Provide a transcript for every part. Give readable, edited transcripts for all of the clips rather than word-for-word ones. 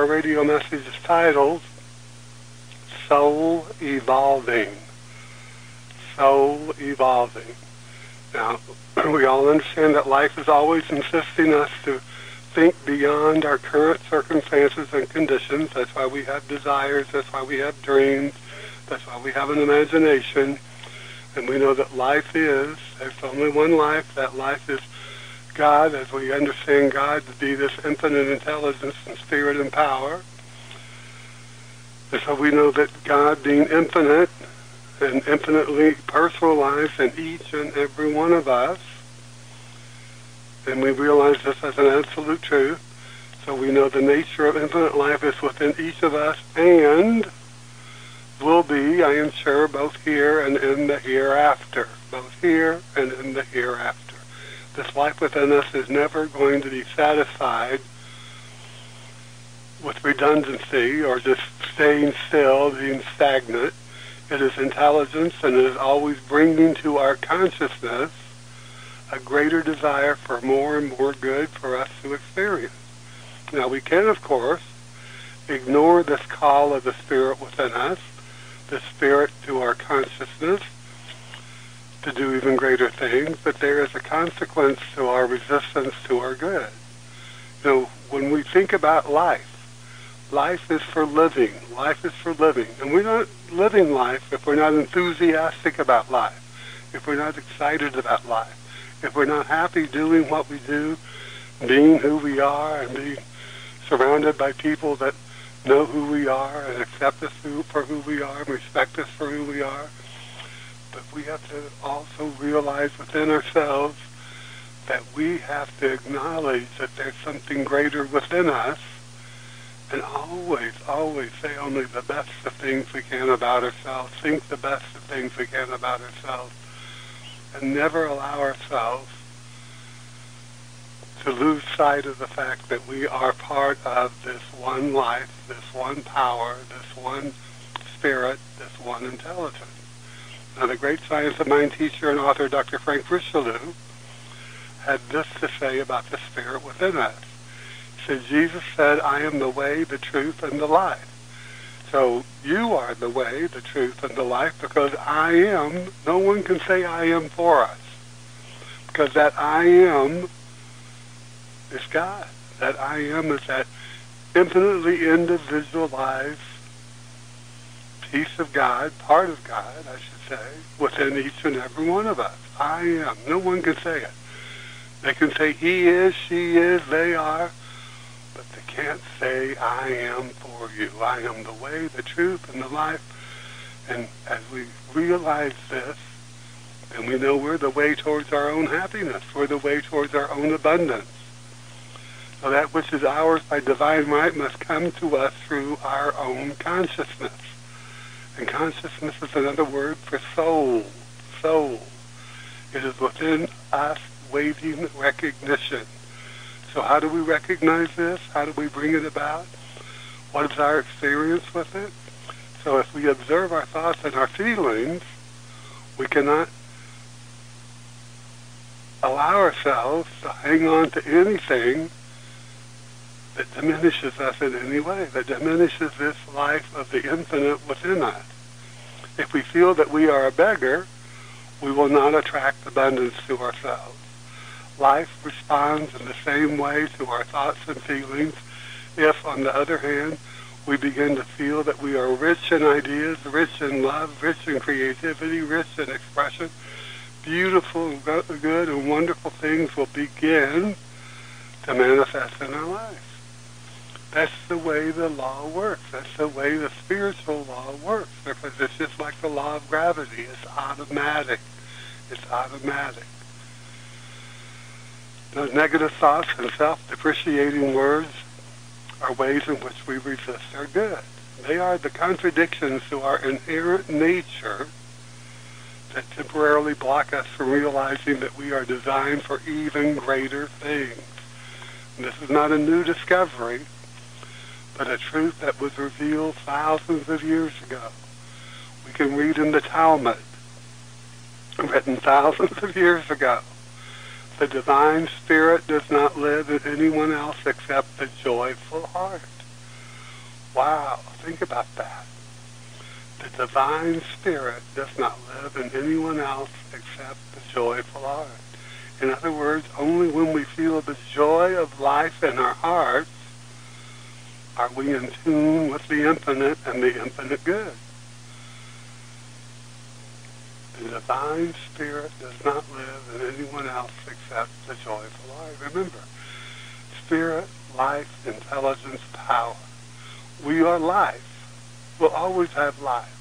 our radio message is titled Soul Evolving. Soul Evolving. Now, we all understand that life is always insisting us to think beyond our current circumstances and conditions. That's why we have desires. That's why we have dreams. That's why we have an imagination. And we know that life is, there's only one life. That life is God, as we understand God to be this infinite intelligence and spirit and power. And so we know that God, being infinite and infinitely personalized in each and every one of us, and we realize this as an absolute truth, so we know the nature of infinite life is within each of us and will be, I am sure, both here and in the hereafter. Both here and in the hereafter. This life within us is never going to be satisfied with redundancy or just staying still, being stagnant. It is intelligence, and it is always bringing to our consciousness a greater desire for more and more good for us to experience. Now, we can, of course, ignore this call of the Spirit within us, the Spirit to our consciousness, to do even greater things, but there is a consequence to our resistance to our good. You know, when we think about life, life is for living. Life is for living. And we're not living life if we're not enthusiastic about life, if we're not excited about life, if we're not happy doing what we do, being who we are, and being surrounded by people that know who we are and accept us for who we are and respect us for who we are. But we have to also realize within ourselves that we have to acknowledge that there's something greater within us, and always, always say only the best of things we can about ourselves, think the best of things we can about ourselves, and never allow ourselves to lose sight of the fact that we are part of this one life, this one power, this one spirit, this one intelligence. Now, the great science of mind teacher and author Dr. Frank Richelieu had this to say about the spirit within us. He said, Jesus said, I am the way, the truth, and the life. So you are the way, the truth, and the life, because I am, no one can say I am for us. Because that I am is God. That I am is that infinitely individualized piece of God, part of God, I should say, within each and every one of us. I am. No one can say it. They can say he is, she is, they are, but they can't say I am for you. I am the way, the truth, and the life. And as we realize this, then we know we're the way towards our own happiness. We're the way towards our own abundance. So that which is ours by divine right must come to us through our own consciousness. And consciousness is another word for soul. Soul. It is within us waiting recognition. So how do we recognize this? How do we bring it about? What is our experience with it? So if we observe our thoughts and our feelings, we cannot allow ourselves to hang on to anything that diminishes us in any way, that diminishes this life of the infinite within us. If we feel that we are a beggar, we will not attract abundance to ourselves. Life responds in the same way to our thoughts and feelings if, on the other hand, we begin to feel that we are rich in ideas, rich in love, rich in creativity, rich in expression. Beautiful, good, and wonderful things will begin to manifest in our lives. That's the way the law works. That's the way the spiritual law works, because it's just like the law of gravity. It's automatic. It's automatic. Those negative thoughts and self-depreciating words are ways in which we resist our good. They are the contradictions to our inherent nature that temporarily block us from realizing that we are designed for even greater things. And this is not a new discovery, but a truth that was revealed thousands of years ago. We can read in the Talmud, written thousands of years ago, the divine spirit does not live in anyone else except the joyful heart. divine spirit does not live in anyone else except the joyful heart. In other words, only when we feel the joy of life in our hearts are we in tune with the infinite and the infinite good. The divine spirit does not live in anyone else except the joyful heart. Remember, spirit, life, intelligence, power. We are life. We'll always have life.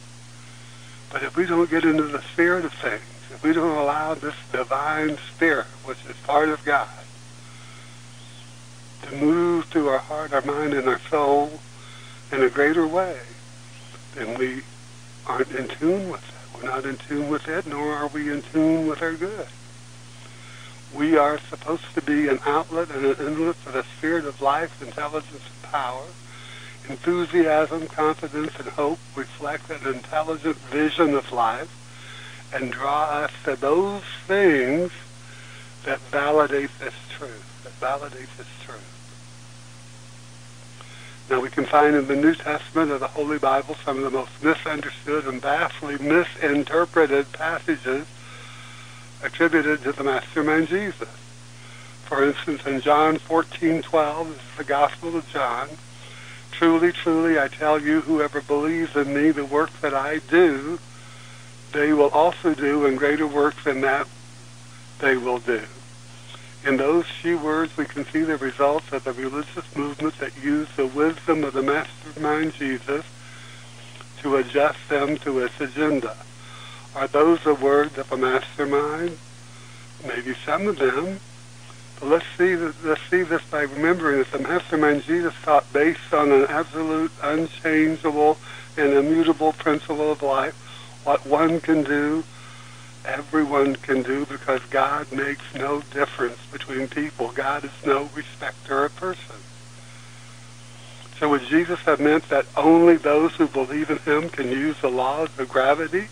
But if we don't get into the spirit of things, if we don't allow this divine spirit, which is part of God, to move through our heart, our mind, and our soul in a greater way, then we aren't in tune with it. We're not in tune with it, nor are we in tune with our good. We are supposed to be an outlet and an inlet for the spirit of life, intelligence, and power. Enthusiasm, confidence, and hope reflect an intelligent vision of life and draw us to those things that validate this truth, Now we can find in the New Testament of the Holy Bible some of the most misunderstood and vastly misinterpreted passages attributed to the Mastermind Jesus. For instance, in John 14:12, this is the Gospel of John, "Truly, truly, I tell you, whoever believes in me, the work that I do, they will also do, and greater works than that they will do." In those few words, we can see the results of the religious movement that used the wisdom of the Mastermind Jesus to adjust them to its agenda. Are those the words of a mastermind? Maybe some of them. But let's see this by remembering that the Mastermind Jesus taught based on an absolute, unchangeable, and immutable principle of life. What one can do, everyone can do, because God makes no difference between people. God is no respecter of persons. So would Jesus have meant that only those who believe in him can use the laws of gravity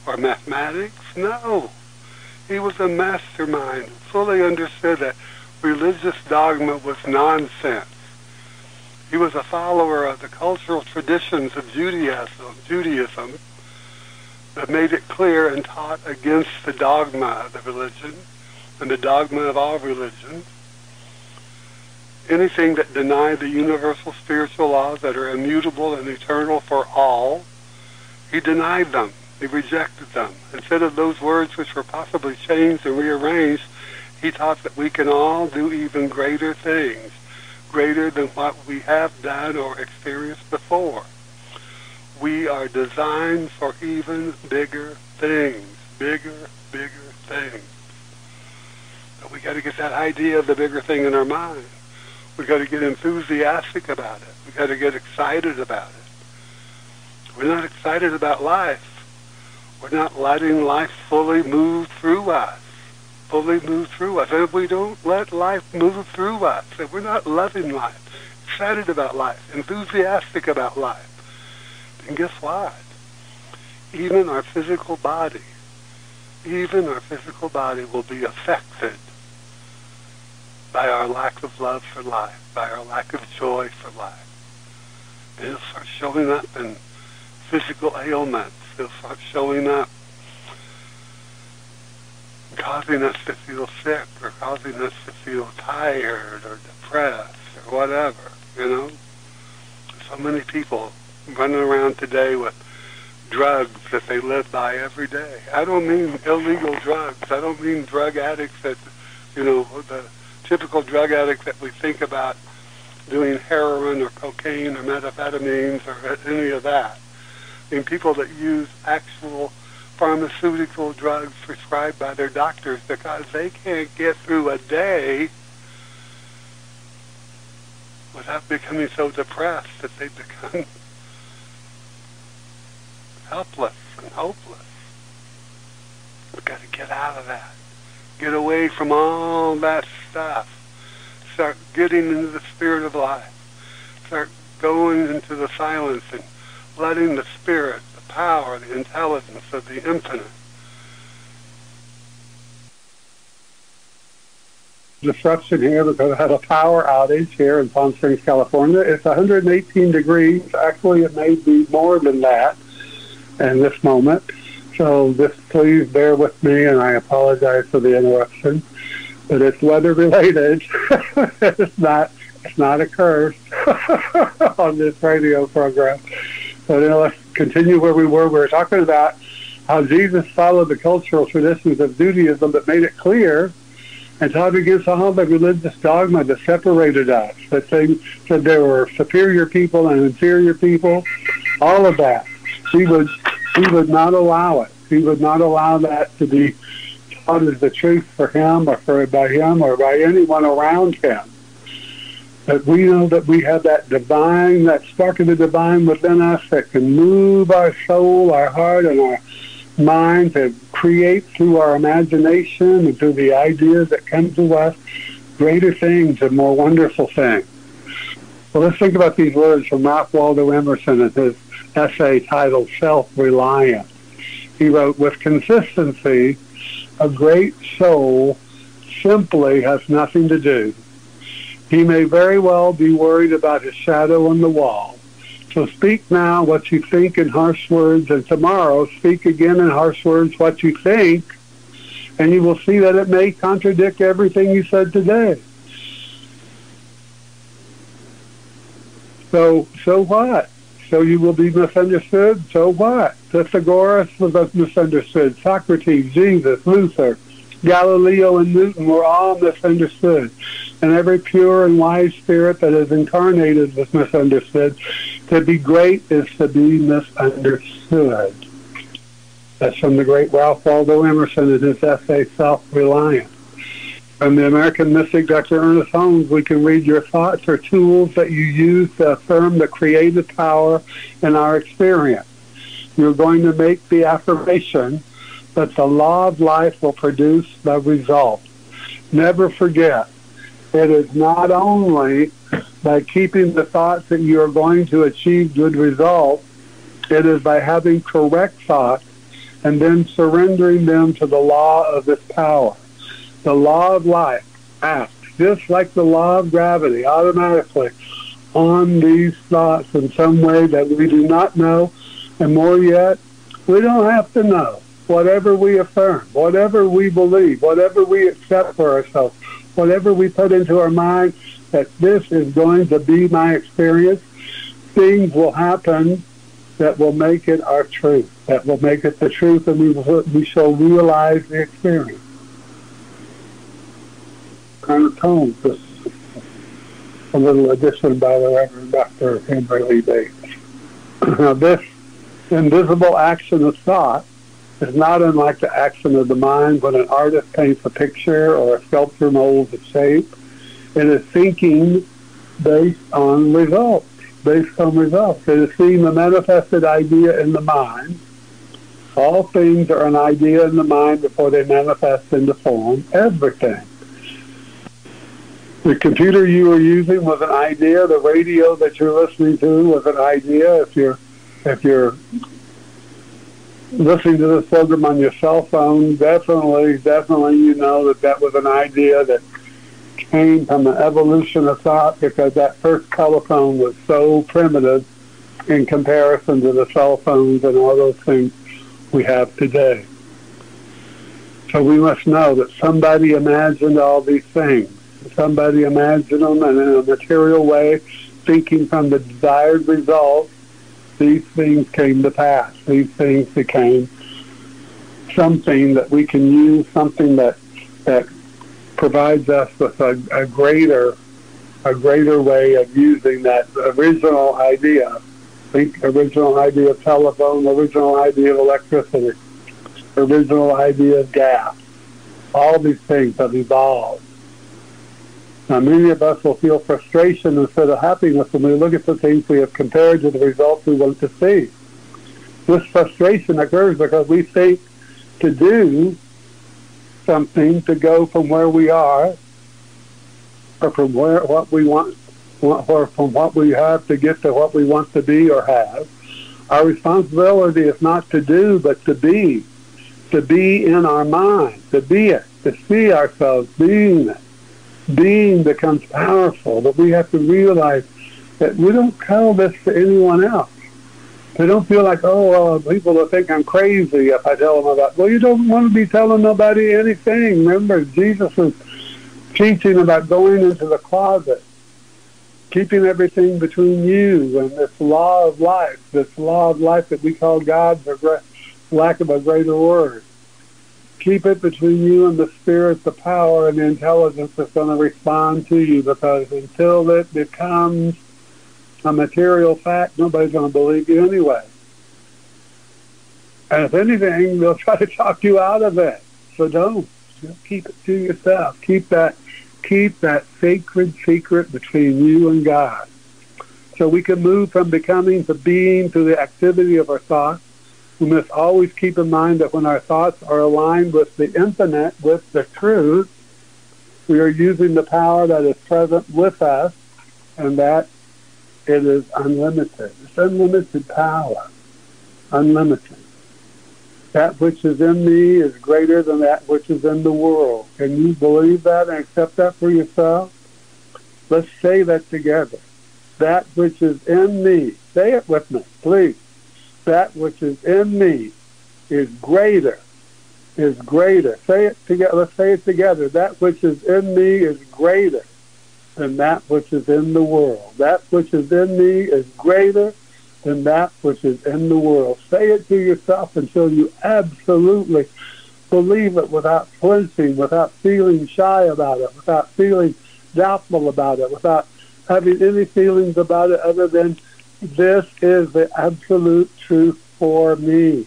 or mathematics? No. He was a mastermind who fully understood that religious dogma was nonsense. He was a follower of the cultural traditions of Judaism that made it clear and taught against the dogma of the religion and the dogma of all religions. Anything that denied the universal spiritual laws that are immutable and eternal for all, he denied them. He rejected them. Instead of those words which were possibly changed and rearranged, he taught that we can all do even greater things, greater than what we have done or experienced before. We are designed for even bigger things, bigger things. But we got to get that idea of the bigger thing in our mind. We got to get enthusiastic about it. We got to get excited about it. We're not excited about life. We're not letting life fully move through us. And if we don't let life move through us, if we're not loving life, excited about life, enthusiastic about life, then guess what? Even our physical body will be affected by our lack of love for life, by our lack of joy for life. And it'll start showing up in physical ailments. It'll start showing up, causing us to feel sick, or causing us to feel tired or depressed or whatever, So many people running around today with drugs that they live by every day. I don't mean illegal drugs. I don't mean drug addicts that, the typical drug addict that we think about doing heroin or cocaine or methamphetamines or any of that. I mean people that use actual pharmaceutical drugs prescribed by their doctors because they can't get through a day without becoming so depressed that they become helpless and hopeless. We've got to get out of that. Get away from all that stuff. Start getting into the spirit of life. Start going into the silence and letting the spirit, the power, the intelligence of the infinite disruption here because I had a power outage here in Palm Springs, California. It's 118 degrees. Actually, it may be more than that. in this moment. So just please bear with me, and I apologize for the interruption. But it's weather related. it's not a curse on this radio program. So let's continue where we were. We were talking about how Jesus followed the cultural traditions of Judaism that made it clear and taught against all the religious dogma that separated us, that said there were superior people and inferior people, all of that. He would not allow it. He would not allow that to be taught as the truth for him or by him or by anyone around him. But we know that we have that divine, that spark of the divine within us that can move our soul, our heart, and our mind to create through our imagination and through the ideas that come to us greater things and more wonderful things. Well, let's think about these words from Ralph Waldo Emerson in his essay titled Self-Reliance. He wrote, "With consistency, a great soul simply has nothing to do. He may very well be worried about his shadow on the wall. So speak now what you think in harsh words, and tomorrow speak again in harsh words what you think, and you will see that it may contradict everything you said today. So what? So you will be misunderstood? So what? Pythagoras was misunderstood. Socrates, Jesus, Luther, Galileo, and Newton were all misunderstood. And every pure and wise spirit that is incarnated was misunderstood. To be great is to be misunderstood." That's from the great Ralph Waldo Emerson in his essay, Self-Reliance. From the American mystic Dr. Ernest Holmes, we can read, "Your thoughts are tools that you use to affirm the creative power in our experience. You're going to make the affirmation that the law of life will produce the result. Never forget, it is not only by keeping the thoughts that you are going to achieve good results, it is by having correct thoughts and then surrendering them to the law of this power. The law of life acts just like the law of gravity automatically on these thoughts in some way that we do not know, and more yet, we don't have to know. Whatever we affirm, whatever we believe, whatever we accept for ourselves, whatever we put into our mind that this is going to be my experience, things will happen that will make it our truth, that will make it the truth, and we shall realize the experience." Kind of tone, just a little addition by the Reverend Dr. Henry Lee Bates. Now, this invisible action of thought is not unlike the action of the mind when an artist paints a picture or a sculptor molds a shape. It is thinking based on results. It is seeing the manifested idea in the mind. All things are an idea in the mind before they manifest into form. Everything. The computer you were using was an idea. The radio that you're listening to was an idea. If you're listening to this program on your cell phone, definitely you know that was an idea that came from an evolution of thought, because that first telephone was so primitive in comparison to the cell phones and all those things we have today. So we must know that somebody imagined all these things. Somebody imagined them, and in a material way, thinking from the desired result, these things came to pass. These things became something that we can use, something that provides us with a greater way of using that original idea. Think original idea of telephone, original idea of electricity, original idea of gas. All these things have evolved. Now, many of us will feel frustration instead of happiness when we look at the things we have compared to the results we want to see. This frustration occurs because we think to do something to go from where we are, or from what we want, or from what we have to get to what we want to be or have. Our responsibility is not to do, but to be in our mind, to be it, to see ourselves being it. Being becomes powerful, but we have to realize that we don't tell this to anyone else. They don't feel like, people will think I'm crazy if I tell them about. Well, you don't want to be telling nobody anything. Remember, Jesus was teaching about going into the closet, keeping everything between you and this law of life that we call God for lack of a greater word. Keep it between you and the spirit, the power, and the intelligence that's going to respond to you, because until it becomes a material fact, nobody's going to believe you anyway. And if anything, they'll try to talk you out of it. So don't. Just keep it to yourself. Keep that sacred secret between you and God. So we can move from becoming to being through the activity of our thoughts. We must always keep in mind that when our thoughts are aligned with the infinite, with the truth, we are using the power that is present with us, and that it is unlimited. It's unlimited power. Unlimited. That which is in me is greater than that which is in the world. Can you believe that and accept that for yourself? Let's say that together. That which is in me. Say it with me, please. That which is in me is greater. Is greater. Say it together. Let's say it together. That which is in me is greater than that which is in the world. That which is in me is greater than that which is in the world. Say it to yourself until you absolutely believe it without flinching, without feeling shy about it, without feeling doubtful about it, without having any feelings about it other than this is the absolute truth for me.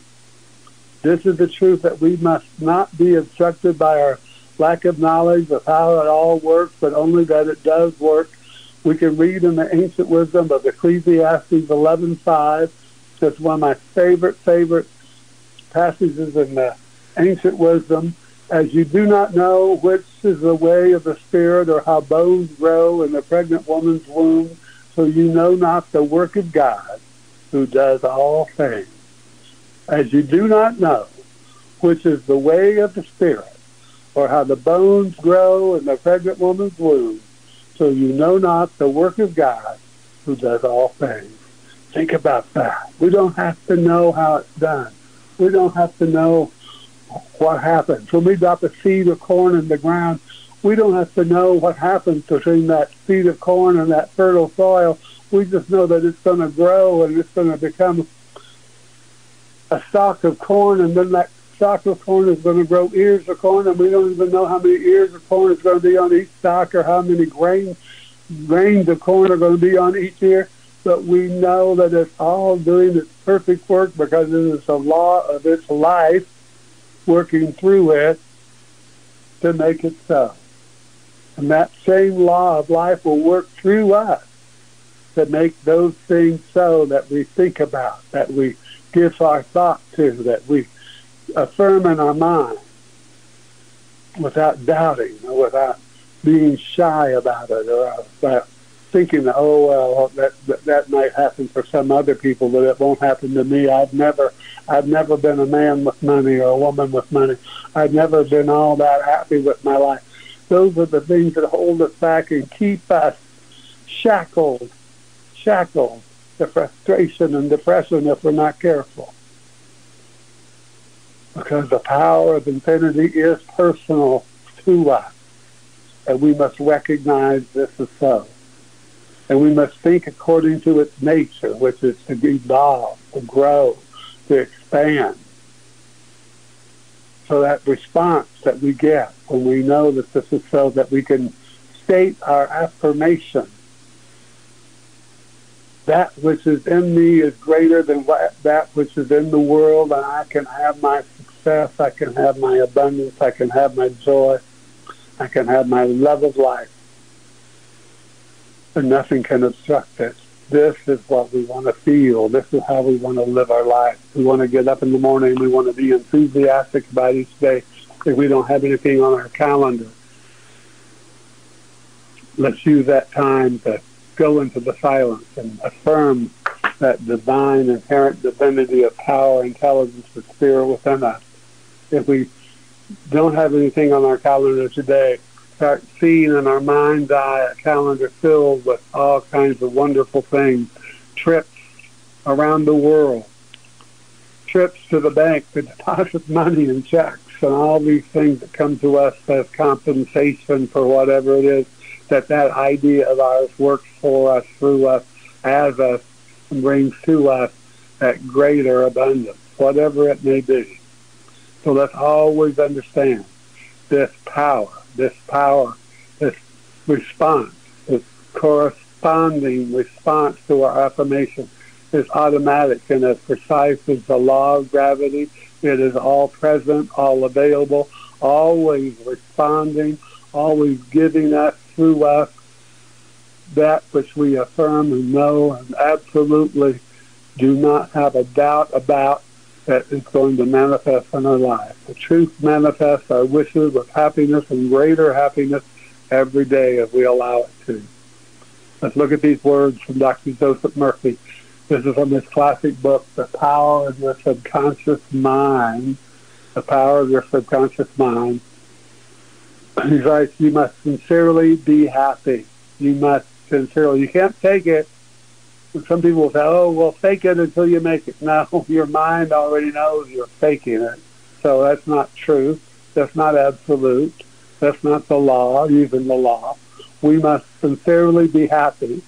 This is the truth that we must not be obstructed by our lack of knowledge of how it all works, but only that it does work. We can read in the ancient wisdom of Ecclesiastes 11:5. That's one of my favorite passages in the ancient wisdom. As you do not know which is the way of the Spirit, or how bones grow in the pregnant woman's womb, so you know not the work of God who does all things. As you do not know which is the way of the Spirit, or how the bones grow in the pregnant woman's womb, so you know not the work of God who does all things. Think about that. We don't have to know how it's done. We don't have to know what happens. When we drop a seed of corn in the ground, we don't have to know what happens between that seed of corn and that fertile soil. We just know that it's going to grow and it's going to become a stalk of corn, and then that stalk of corn is going to grow ears of corn, and we don't even know how many ears of corn is going to be on each stalk, or how many grains of corn are going to be on each ear. But we know that it's all doing its perfect work because it is the law of its life working through it to make it so. And that same law of life will work through us to make those things so that we think about, that we give our thought to, that we affirm in our mind without doubting, or without being shy about it, or about thinking, that might happen for some other people, but it won't happen to me. I've never been a man with money or a woman with money. I've never been all that happy with my life. Those are the things that hold us back and keep us shackled to frustration and depression if we're not careful. Because the power of infinity is personal to us, and we must recognize this is so. And we must think according to its nature, which is to evolve, to grow, to expand. So that response that we get when we know that this is so, that we can state our affirmation. That which is in me is greater than that which is in the world, and I can have my success, I can have my abundance, I can have my joy, I can have my love of life. And nothing can obstruct it. This is what we want to feel. This is how we want to live our life. We want to get up in the morning. We want to be enthusiastic about each day. If we don't have anything on our calendar, let's use that time to go into the silence and affirm that divine, inherent divinity of power, intelligence, and spirit within us. If we don't have anything on our calendar today, start seeing in our mind's eye a calendar filled with all kinds of wonderful things, trips around the world, trips to the bank to deposit money and checks and all these things that come to us as compensation for whatever it is that idea of ours works for us, through us, as us, and brings to us that greater abundance, whatever it may be. So let's always understand this power, this response, this corresponding response to our affirmation is automatic and as precise as the law of gravity. It is all present, all available, always responding, always giving us, through us, that which we affirm and know and absolutely do not have a doubt about that it's going to manifest in our life. The truth manifests our wishes of happiness and greater happiness every day if we allow it to. Let's look at these words from Dr. Joseph Murphy. This is from his classic book, The Power of Your Subconscious Mind. The Power of Your Subconscious Mind. He writes, you must sincerely be happy. You must sincerely. You can't fake it. Some people will say, oh, well, fake it until you make it. No, your mind already knows you're faking it. So that's not true. That's not absolute. That's not the law, using the law. We must sincerely be happy.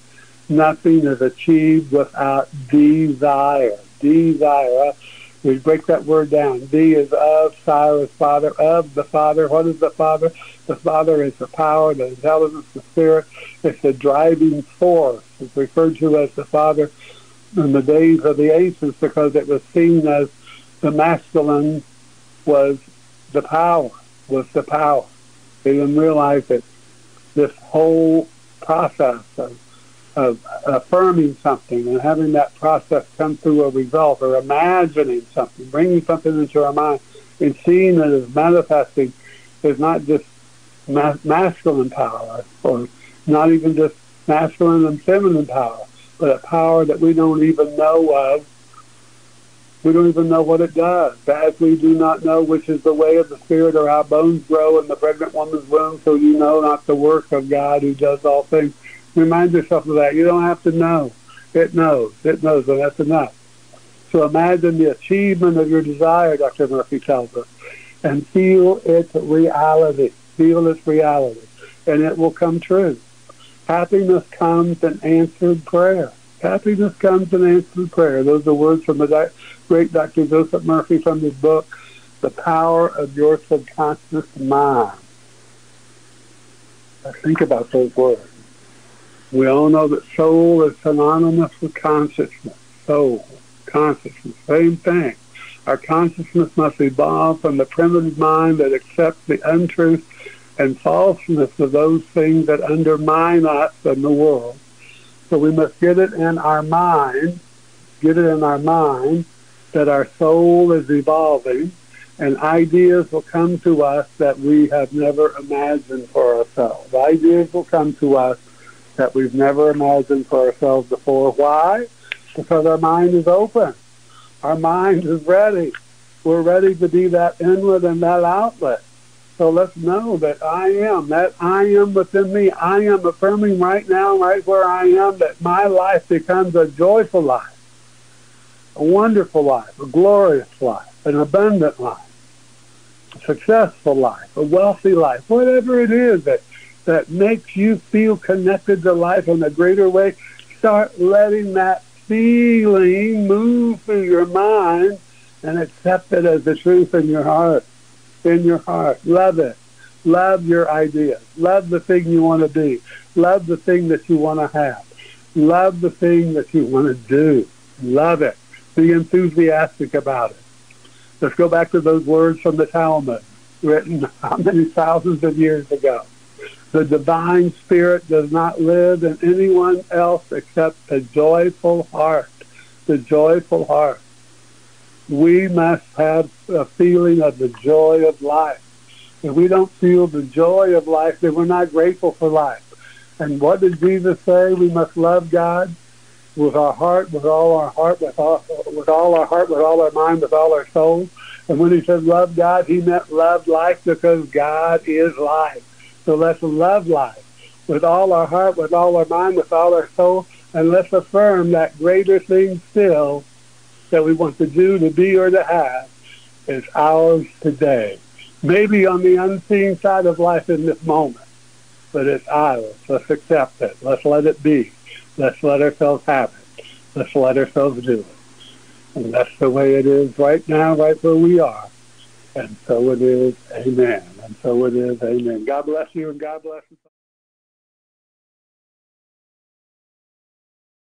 Nothing is achieved without desire. Desire. We break that word down. D is of, Cyrus, Father, of the Father. What is the Father? The Father is the power, the intelligence, the Spirit. It's the driving force. It's referred to as the Father in the days of the ancients because it was seen as the masculine was the power, They didn't realize that this whole process of affirming something and having that process come through a result, or imagining something, bringing something into our mind and seeing it as manifesting, is not just masculine power, or not even just masculine and feminine power, but a power that we don't even know of. We don't even know what it does. As we do not know which is the way of the Spirit, or how bones grow in the pregnant woman's womb, so you know not the work of God who does all things. Remind yourself of that. You don't have to know. It knows. It knows, and that's enough. So imagine the achievement of your desire, Dr. Murphy tells us, and feel its reality. Feel its reality, and it will come true. Happiness comes in answered prayer. Happiness comes in answered prayer. Those are words from the great Dr. Joseph Murphy from his book, The Power of Your Subconscious Mind. Now think about those words. We all know that soul is synonymous with consciousness. Soul, consciousness, same thing. Our consciousness must evolve from the primitive mind that accepts the untruth and falseness of those things that undermine us and the world. So we must get it in our mind, that our soul is evolving, and ideas will come to us that we have never imagined for ourselves. Ideas will come to us that we've never imagined for ourselves before. Why? Because our mind is open. Our mind is ready. We're ready to be that inlet and that outlet. So let's know that I am within me. I am affirming right now, right where I am, that my life becomes a joyful life, a wonderful life, a glorious life, an abundant life, a successful life, a wealthy life, whatever it is that makes you feel connected to life in a greater way. Start letting that feeling move through your mind and accept it as the truth in your heart. In your heart. Love it. Love your ideas. Love the thing you want to be. Love the thing that you want to have. Love the thing that you want to do. Love it. Be enthusiastic about it. Let's go back to those words from the Talmud, written how many thousands of years ago. The divine spirit does not live in anyone else except a joyful heart. The joyful heart. We must have a feeling of the joy of life. If we don't feel the joy of life, then we're not grateful for life. And what did Jesus say? We must love God with our heart, with all our heart, with all our heart, with all our mind, with all our soul. And when he said love God, he meant love life, because God is life. So let's love life with all our heart, with all our mind, with all our soul, And let's affirm that greater thing still that we want to do, to be, or to have is ours today. Maybe on the unseen side of life in this moment, but it's ours. Let's accept it. Let's let it be. Let's let ourselves have it. Let's let ourselves do it. And that's the way it is right now, right where we are. And so it is. Amen. And so it is. Amen. God bless you and God bless us all.